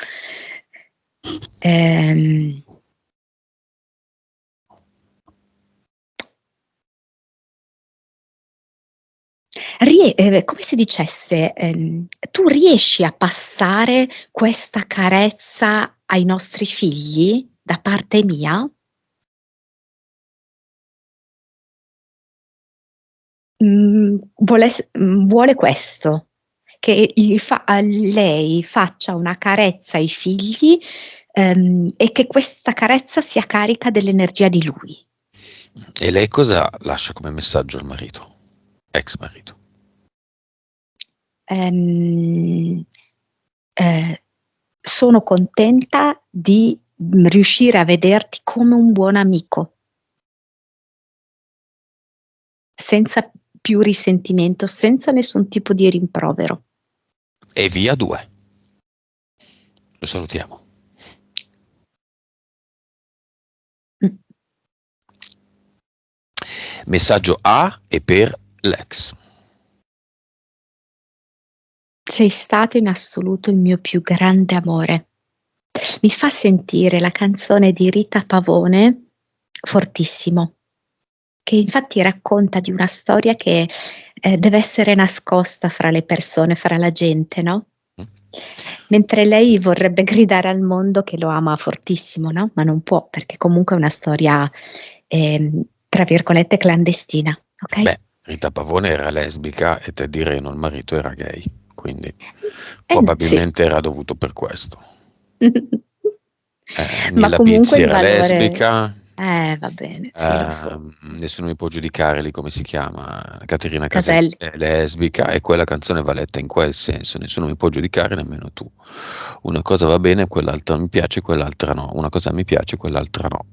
Come se dicesse, tu riesci a passare questa carezza ai nostri figli da parte mia? Vuole questo, che lei faccia una carezza ai figli, e che questa carezza sia carica dell'energia di lui. E lei cosa lascia come messaggio al marito? Ex marito. Sono contenta di riuscire a vederti come un buon amico, senza più risentimento, senza nessun tipo di rimprovero. E via due. Lo salutiamo. Messaggio a e per l'ex. Sei stato in assoluto il mio più grande amore. Mi fa sentire la canzone di Rita Pavone fortissimo, che infatti racconta di una storia che deve essere nascosta fra le persone, fra la gente, no? Mentre lei vorrebbe gridare al mondo che lo ama fortissimo, no? Ma non può, perché comunque è una storia, tra virgolette, clandestina, ok? Beh, Rita Pavone era lesbica e Teddy Reno, il marito, era gay, quindi Sì. probabilmente era dovuto per questo. Ma Nilla comunque Bizzi il era valore... lesbica, Va bene, sì, lo so. nessuno mi può giudicare lì come si chiama, Caterina Caselli Caselli. è lesbica e quella canzone va letta in quel senso, nessuno mi può giudicare, nemmeno tu. Una cosa va bene, quell'altra mi piace, quell'altra no. Una cosa mi piace, quell'altra no.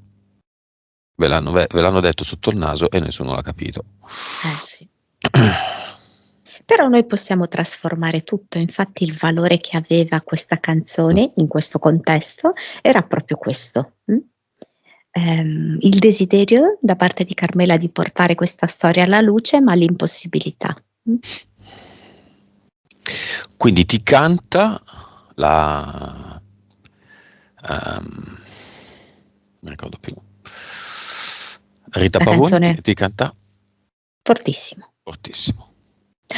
Ve l'hanno detto sotto il naso e nessuno l'ha capito. Sì. Però noi possiamo trasformare tutto, infatti il valore che aveva questa canzone in questo contesto era proprio questo. Il desiderio da parte di Carmela di portare questa storia alla luce, ma l'impossibilità. Quindi ti canta la... non mi ricordo più. Rita La Pavone canzone ti canta fortissimo. fortissimo.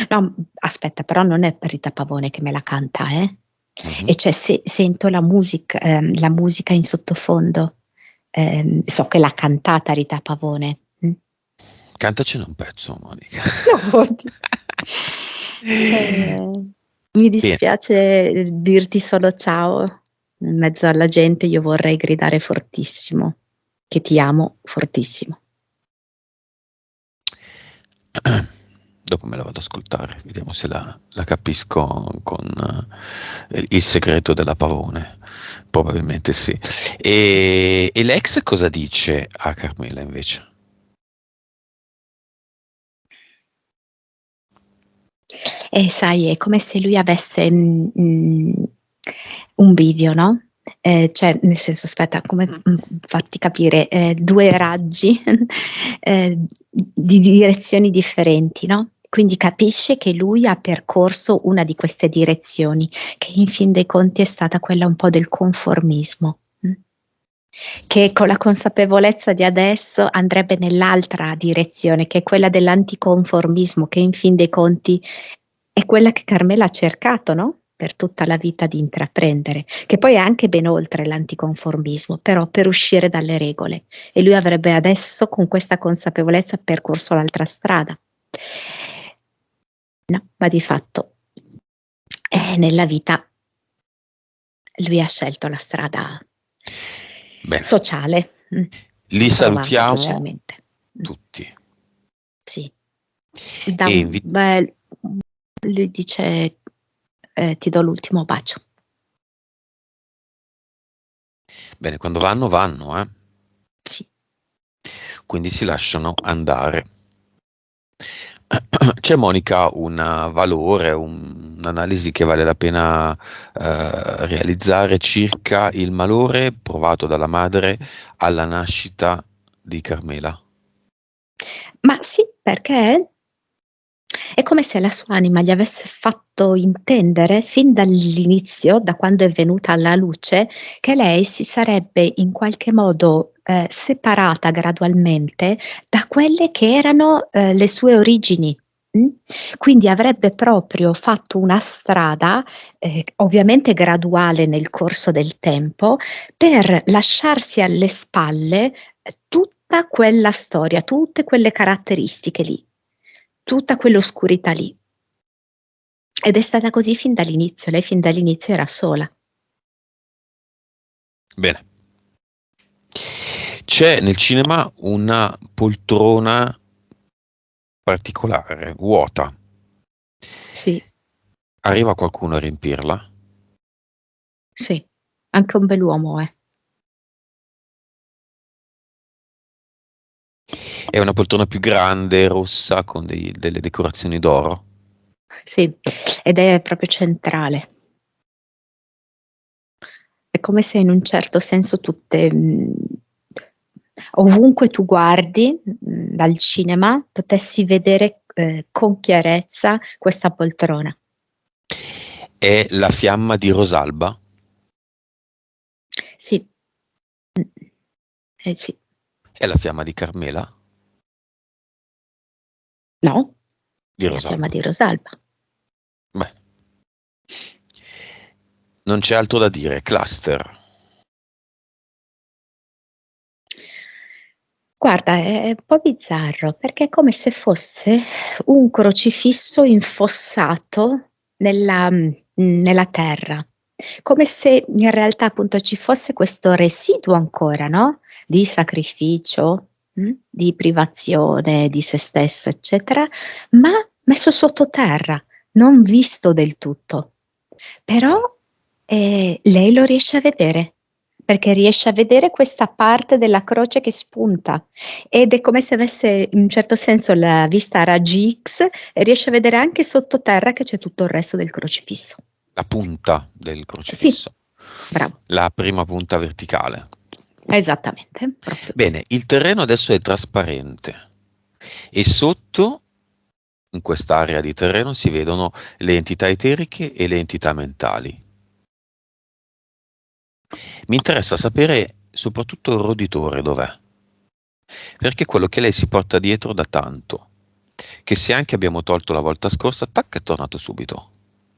No, aspetta, però non è Rita Pavone che me la canta, eh? Mhm. E cioè sento la musica in sottofondo. So che l'ha cantata Rita Pavone. Cantacene un pezzo, Monica. No, oddio. Mi Bene. dispiace dirti solo ciao in mezzo alla gente, io vorrei gridare fortissimo che ti amo fortissimo. Dopo me la vado ad ascoltare, vediamo se la capisco con il segreto della pavone. Probabilmente sì. E l'ex cosa dice a Carmela invece? E sai, è come se lui avesse un bivio, no? Cioè, nel senso, aspetta, come farti capire, due raggi di direzioni differenti, no? Quindi capisce che lui ha percorso una di queste direzioni, che in fin dei conti è stata quella un po' del conformismo, che con la consapevolezza di adesso andrebbe nell'altra direzione, che è quella dell'anticonformismo, che in fin dei conti è quella che Carmela ha cercato, no? Per tutta la vita di intraprendere, che poi è anche ben oltre l'anticonformismo, però per uscire dalle regole. E lui avrebbe adesso, con questa consapevolezza, percorso l'altra strada. No, ma di fatto nella vita lui ha scelto la strada Bene, sociale, li provata salutiamo socialmente. tutti. Sì. E Lui dice ti do l'ultimo bacio. bene, quando vanno, eh? Sì. Quindi si lasciano andare. C'è, Monica, un valore, un'analisi che vale la pena realizzare circa il malore provato dalla madre alla nascita di Carmela? Ma sì, perché è come se la sua anima gli avesse fatto intendere fin dall'inizio, da quando è venuta alla luce, che lei si sarebbe in qualche modo separata gradualmente da quelle che erano le sue origini. Quindi avrebbe proprio fatto una strada, ovviamente graduale nel corso del tempo, per lasciarsi alle spalle tutta quella storia, tutte quelle caratteristiche lì, tutta quell'oscurità lì. Ed è stata così fin dall'inizio, lei fin dall'inizio era sola. Bene. C'è nel cinema una poltrona particolare, vuota. Sì, Arriva qualcuno a riempirla? sì, anche un bell'uomo è. È una poltrona più grande, rossa, con delle decorazioni d'oro. Sì, ed è proprio centrale. È come se in un certo senso tutte, ovunque tu guardi dal cinema, potessi vedere con chiarezza questa poltrona. È la fiamma di Rosalba? Sì, sì. È la fiamma di Carmela? No, Di è la fiamma Rosalba. di Rosalba. Beh, non c'è altro da dire. Cluster. Guarda, è un po' bizzarro, perché è come se fosse un crocifisso infossato nella terra, come se in realtà appunto ci fosse questo residuo ancora, no, di sacrificio, di privazione di se stesso, eccetera, ma messo sottoterra, non visto del tutto. Però, lei lo riesce a vedere, perché riesce a vedere questa parte della croce che spunta ed è come se avesse in un certo senso la vista a raggi X e riesce a vedere anche sottoterra che c'è tutto il resto del crocifisso. La punta del Sì, crocifisso. bravo, La prima punta verticale. esattamente, proprio così. Bene, il terreno adesso è trasparente e sotto, in quest'area di terreno, si vedono le entità eteriche e le entità mentali. Mi interessa sapere soprattutto il roditore dov'è, perché è quello che lei si porta dietro da tanto, che se anche abbiamo tolto la volta scorsa, tac, è tornato subito.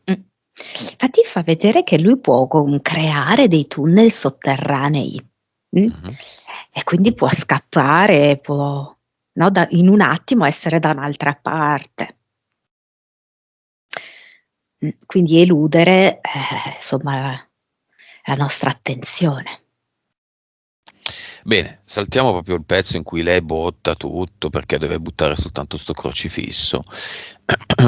Infatti fa vedere che lui può creare dei tunnel sotterranei, Mhm. e quindi può scappare, può, no, in un attimo essere da un'altra parte. Quindi eludere, insomma, la nostra attenzione. Bene, saltiamo proprio il pezzo in cui lei botta tutto perché deve buttare soltanto sto crocifisso.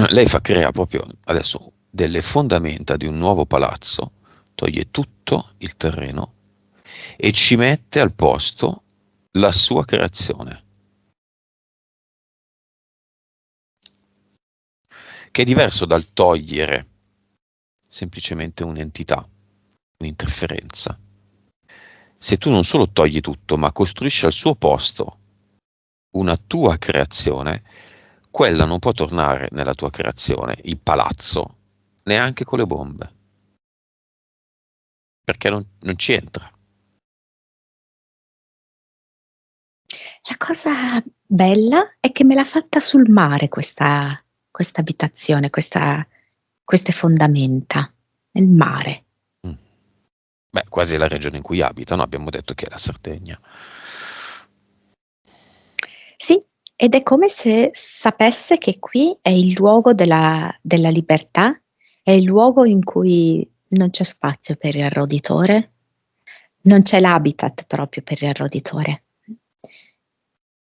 Lei crea proprio adesso delle fondamenta di un nuovo palazzo, toglie tutto il terreno e ci mette al posto la sua creazione, che è diverso dal togliere semplicemente un'entità, un'interferenza. Se tu non solo togli tutto, ma costruisci al suo posto una tua creazione, quella non può tornare nella tua creazione, il palazzo, neanche con le bombe, perché non ci entra. La cosa bella è che me l'ha fatta sul mare questa abitazione, queste fondamenta, nel mare. Mm. Beh, quasi la regione in cui abitano, abbiamo detto che è la Sardegna. Sì, ed è come se sapesse che qui è il luogo della libertà, è il luogo in cui non c'è spazio per il roditore, non c'è l'habitat proprio per il roditore.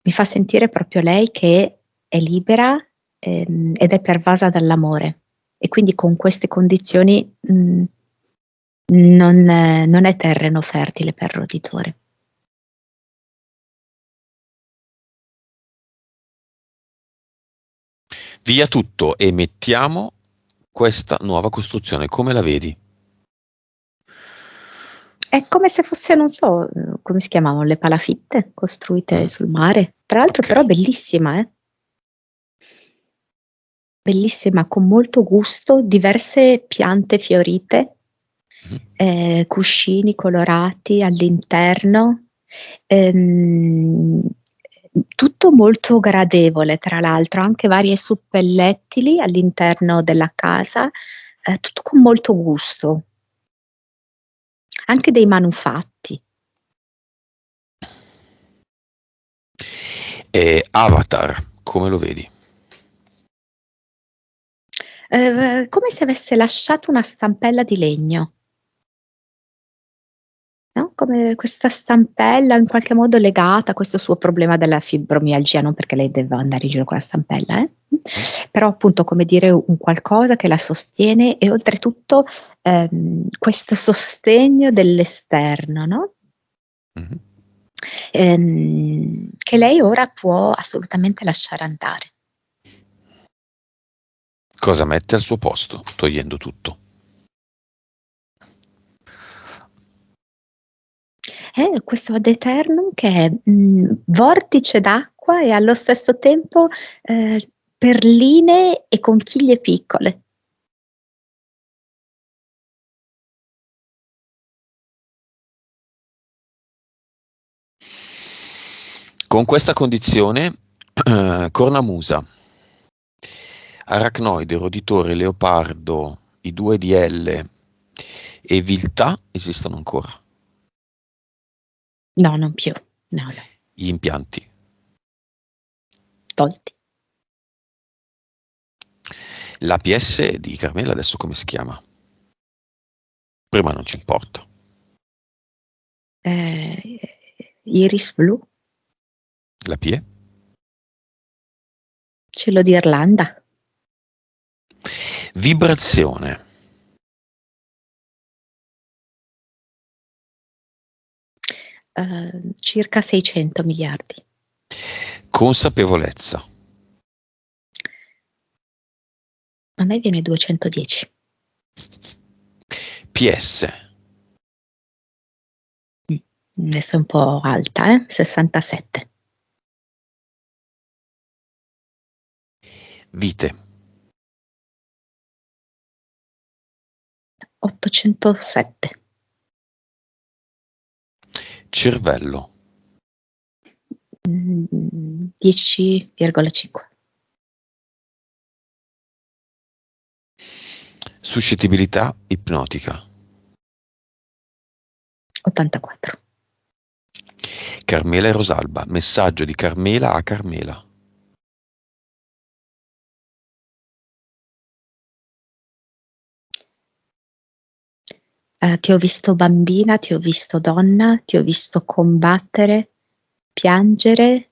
Mi fa sentire proprio lei che è libera, ed è pervasa dall'amore e quindi con queste condizioni non è terreno fertile per roditore. Via tutto e mettiamo questa nuova costruzione, come la vedi? È come se fosse, non so, come si chiamavano, le palafitte costruite Mm? sul mare. Tra l'altro però Ok. bellissima, bellissima, con molto gusto, diverse piante fiorite, Mm. cuscini colorati all'interno, ehm, tutto molto gradevole, tra l'altro, anche varie suppellettili all'interno della casa, tutto con molto gusto, anche dei manufatti. E Avatar, come lo vedi? Come se avesse lasciato una stampella di legno. No, come questa stampella in qualche modo legata a questo suo problema della fibromialgia, non perché lei deve andare in giro con la stampella, Mm? però appunto come dire un qualcosa che la sostiene e oltretutto questo sostegno dell'esterno, no? Mhm. Che lei ora può assolutamente lasciare andare. Cosa mette al suo posto, togliendo tutto? È questo ad eternum che è vortice d'acqua e allo stesso tempo perline e conchiglie piccole. Con questa condizione, cornamusa, aracnoide, roditore, leopardo, i 2DL e viltà esistono ancora. No, non più. No, no, Gli impianti. tolti. L'APS di Carmela adesso come si chiama? Prima non ci importa. Eh, Iris blu, La PE? cielo d'Irlanda, Vibrazione. circa 600 miliardi. Consapevolezza. A me viene 210. PS. Adesso è un po' alta, 67. Vite. 807. Cervello. 10,5. Suscettibilità ipnotica. 84. Carmela e Rosalba. Messaggio di Carmela a Carmela. Ti ho visto bambina, ti ho visto donna, ti ho visto combattere, piangere.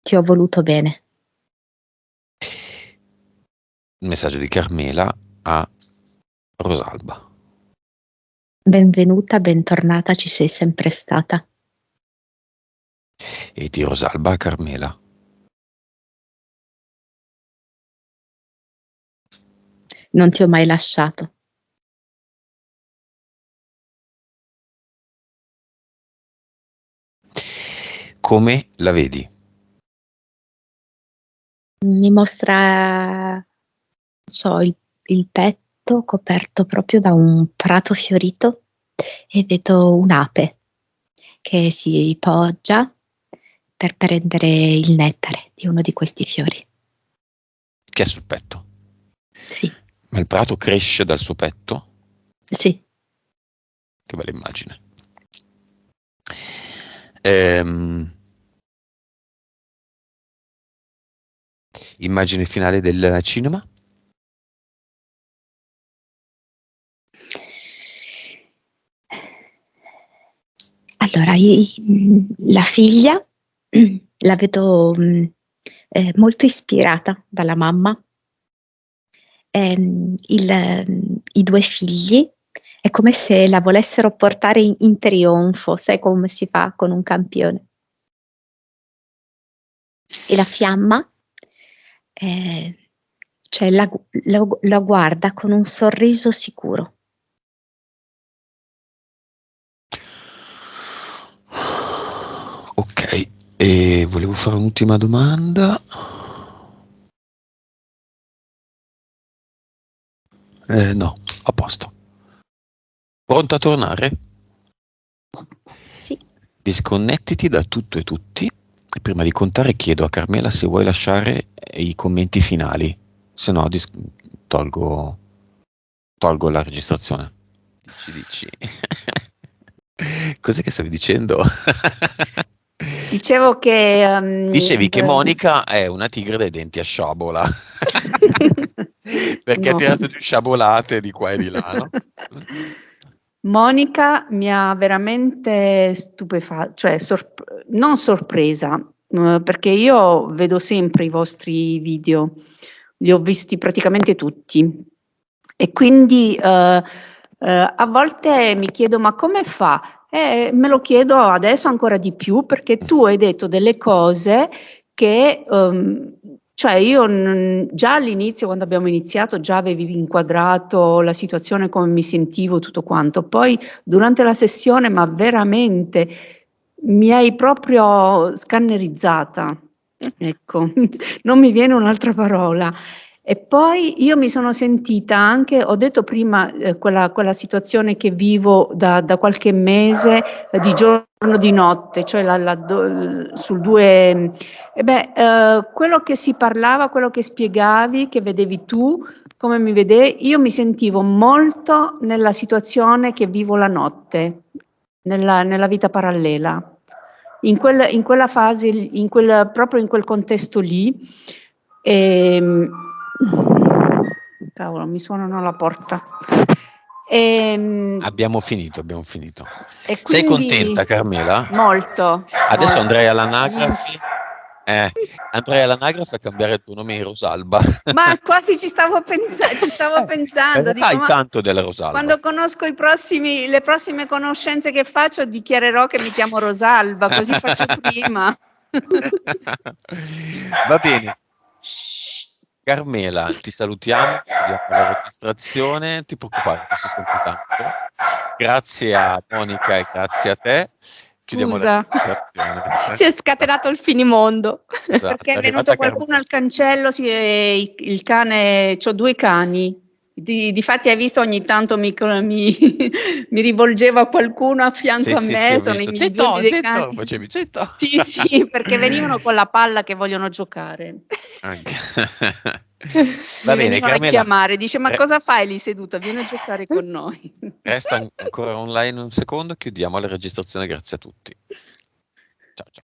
Ti ho voluto bene. Il messaggio di Carmela a Rosalba. Benvenuta, bentornata, ci sei sempre stata. E di Rosalba a Carmela. Non ti ho mai lasciato. Come la vedi? Mi mostra, il petto coperto proprio da un prato fiorito e vedo un'ape che si poggia per prendere il nettare di uno di questi fiori. Che è sul petto? Sì. Ma il prato cresce dal suo petto? Sì. Che bella immagine. Immagine finale del cinema? Allora, la figlia la vedo molto ispirata dalla mamma. I due figli è come se la volessero portare in trionfo, sai come si fa con un campione. E la fiamma cioè la guarda con un sorriso sicuro. Ok, e volevo fare un'ultima domanda. No, a posto. Pronta a tornare? Sì. Disconnettiti da tutto e tutti e prima di contare chiedo a Carmela se vuoi lasciare i commenti finali, se no tolgo la registrazione. Dici. Cos'è che stavi dicendo? Dicevo che Dicevi che Monica è una tigre dai denti a sciabola. Perché ha No. tirato giù sciabolate di qua e di là, no? Monica mi ha veramente cioè non sorpresa, perché io vedo sempre i vostri video, li ho visti praticamente tutti e quindi a volte mi chiedo ma come fa? E me lo chiedo adesso ancora di più perché tu hai detto delle cose che cioè io già all'inizio, quando abbiamo iniziato, già avevi inquadrato la situazione, come mi sentivo, tutto quanto. Poi durante la sessione, ma veramente mi hai proprio scannerizzata. Ecco, non mi viene un'altra parola. E poi io mi sono sentita anche, ho detto prima, quella situazione che vivo da qualche mese, di giorno di notte, cioè sul due. Quello che si parlava, quello che spiegavi, che vedevi tu, come mi vedevi, io mi sentivo molto nella situazione che vivo la notte, nella vita parallela. In quella fase, proprio in quel contesto lì. Cavolo, mi suonano alla porta. Abbiamo finito. E Sei quindi, contenta, Carmela? Molto. Adesso molto. andrei all'anagrafe. Andrei all'anagrafe a cambiare il tuo nome in Rosalba. Ma quasi ci stavo pensando. Dico, Fai ma tanto della Rosalba. quando conosco le prossime conoscenze che faccio, dichiarerò che mi chiamo Rosalba, così faccio prima. Va bene. Carmela, ti salutiamo, chiudiamo la registrazione, ti preoccupare, non si sente tanto. Grazie a Monica e grazie a te. Chiudiamo la Scusa, registrazione. Si è scatenato il finimondo. Esatto, perché è arrivata venuto qualcuno al cancello, il cane, c'ho 2 cani. Difatti hai visto ogni tanto mi rivolgevo a qualcuno a fianco a Sì, me, ho sono visto. i miei due dei Zitto, cani. facevi zitto. Sì, perché venivano con la palla che vogliono giocare. Anche. Va Mi bene, venivano a Carmela. chiamare, dice ma cosa fai lì seduta? Vieni a giocare con noi. Resta ancora online un secondo, chiudiamo la registrazione, grazie a tutti. Ciao ciao.